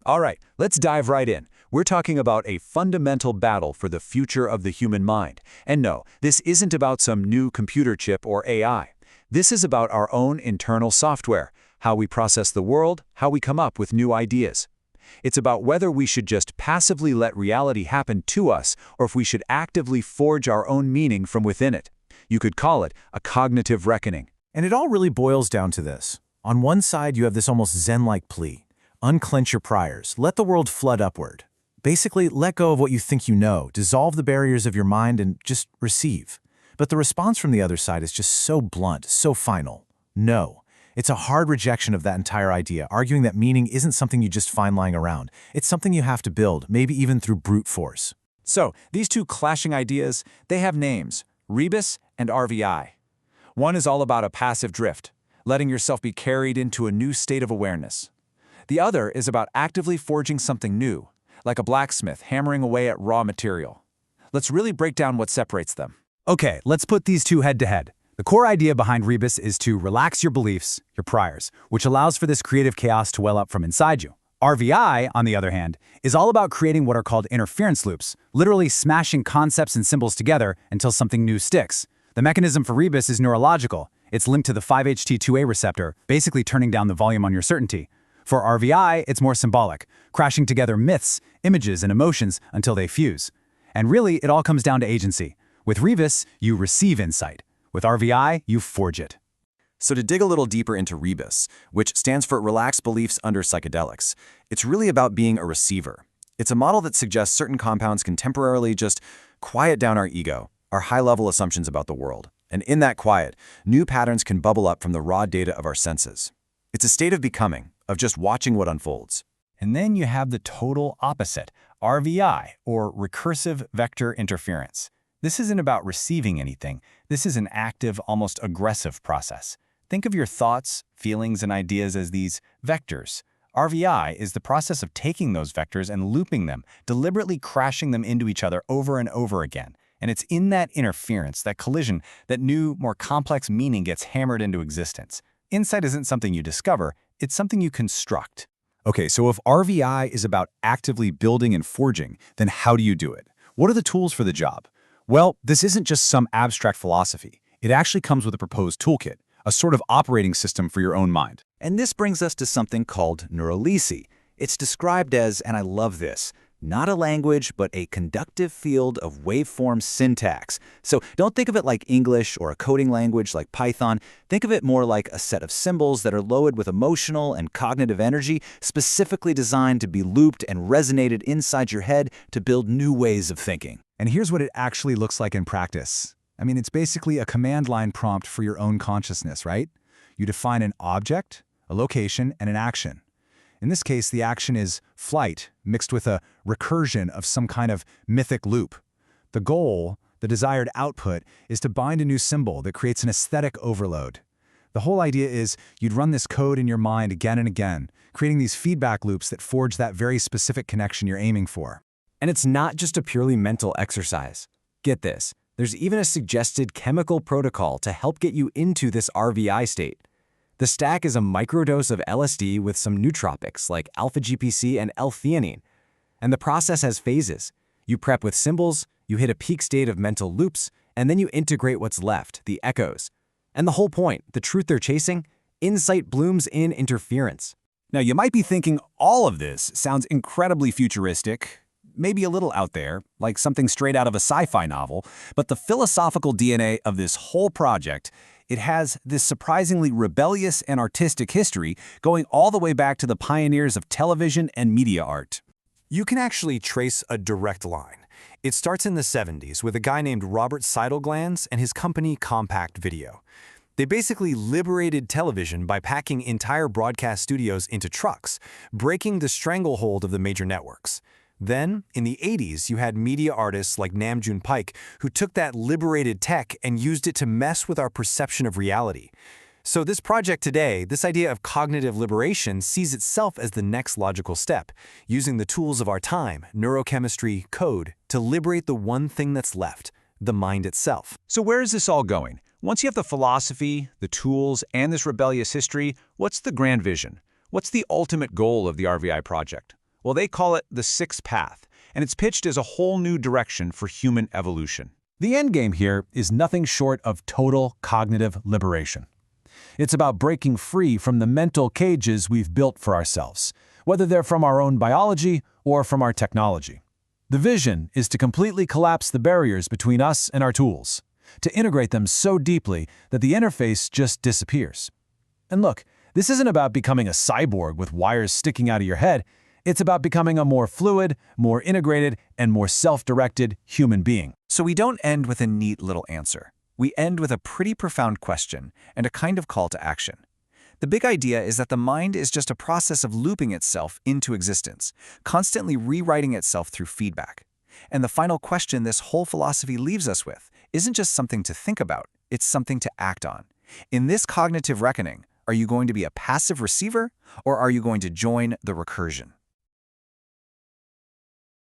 All right, let's dive right in. We're talking about a fundamental battle for the future of the human mind. And no, this isn't about some new computer chip or AI. This is about our own internal software, how we process the world, how we come up with new ideas. It's about whether we should just passively let reality happen to us, or if we should actively forge our own meaning from within it. You could call it a cognitive reckoning. And it all really boils down to this. On one side, you have this almost Zen-like plea. Unclench your priors. Let the world flood upward. Basically, let go of what you think you know, dissolve the barriers of your mind, and just receive. But the response from the other side is just so blunt, so final. No. It's a hard rejection of that entire idea, arguing that meaning isn't something you just find lying around. It's something you have to build, maybe even through brute force. So, these two clashing ideas, they have names, rebus and RVI. One is all about a passive drift, letting yourself be carried into a new state of awareness. The other is about actively forging something new, like a blacksmith hammering away at raw material. Let's really break down what separates them. Okay, let's put these two head to head. The core idea behind rebus is to relax your beliefs, your priors, which allows for this creative chaos to well up from inside you. RVI, on the other hand, is all about creating what are called interference loops, literally smashing concepts and symbols together until something new sticks. The mechanism for rebus is neurological. It's linked to the 5-HT2A receptor, basically turning down the volume on your certainty. For RVI, it's more symbolic, crashing together myths, images, and emotions until they fuse. And really, it all comes down to agency. With rebus, you receive insight. With RVI, you forge it. So to dig a little deeper into rebus, which stands for Relaxed Beliefs Under Psychedelics, it's really about being a receiver. It's a model that suggests certain compounds can temporarily just quiet down our ego, our high-level assumptions about the world. And in that quiet, new patterns can bubble up from the raw data of our senses. It's a state of becoming, of just watching what unfolds. And then you have the total opposite, RVI, or recursive vector interference. This isn't about receiving anything. This is an active, almost aggressive process. Think of your thoughts, feelings, and ideas as these vectors. RVI is the process of taking those vectors and looping them, deliberately crashing them into each other over and over again. And it's in that interference, that collision, that new, more complex meaning gets hammered into existence. Insight isn't something you discover, it's something you construct. Okay, so if RVI is about actively building and forging, then how do you do it? What are the tools for the job? Well, this isn't just some abstract philosophy. It actually comes with a proposed toolkit, a sort of operating system for your own mind. And this brings us to something called neuralesi. It's described as, and I love this, not a language, but a conductive field of waveform syntax. So don't think of it like English or a coding language like Python. Think of it more like a set of symbols that are loaded with emotional and cognitive energy, specifically designed to be looped and resonated inside your head to build new ways of thinking. And here's what it actually looks like in practice. I mean, it's basically a command line prompt for your own consciousness, right? You define an object, a location, and an action. In this case, the action is flight, mixed with a recursion of some kind of mythic loop. The goal, the desired output, is to bind a new symbol that creates an aesthetic overload. The whole idea is you'd run this code in your mind again and again, creating these feedback loops that forge that very specific connection you're aiming for. And it's not just a purely mental exercise. Get this, there's even a suggested chemical protocol to help get you into this RVI state. The stack is a microdose of LSD with some nootropics like alpha-GPC and L-theanine. And the process has phases. You prep with symbols, you hit a peak state of mental loops, and then you integrate what's left, the echoes. And the whole point, the truth they're chasing, insight blooms in interference. Now, you might be thinking all of this sounds incredibly futuristic, maybe a little out there, like something straight out of a sci-fi novel, but the philosophical DNA of this whole project, it has this surprisingly rebellious and artistic history going all the way back to the pioneers of television and media art. You can actually trace a direct line. It starts in the 70s with a guy named Robert Seidenglanz and his company Compact Video. They basically liberated television by packing entire broadcast studios into trucks, breaking the stranglehold of the major networks. Then, in the 80s, you had media artists like Namjoon Paik who took that liberated tech and used it to mess with our perception of reality. So this project today, this idea of cognitive liberation, sees itself as the next logical step, using the tools of our time, neurochemistry, code, to liberate the one thing that's left, the mind itself. So where is this all going? Once you have the philosophy, the tools, and this rebellious history, what's the grand vision? What's the ultimate goal of the RVI project? Well, they call it the sixth path, and it's pitched as a whole new direction for human evolution. The endgame here is nothing short of total cognitive liberation. It's about breaking free from the mental cages we've built for ourselves, whether they're from our own biology or from our technology. The vision is to completely collapse the barriers between us and our tools, to integrate them so deeply that the interface just disappears. And look, this isn't about becoming a cyborg with wires sticking out of your head. It's about becoming a more fluid, more integrated, and more self-directed human being. So we don't end with a neat little answer. We end with a pretty profound question and a kind of call to action. The big idea is that the mind is just a process of looping itself into existence, constantly rewriting itself through feedback. And the final question this whole philosophy leaves us with isn't just something to think about, it's something to act on. In this cognitive reckoning, are you going to be a passive receiver, or are you going to join the recursion?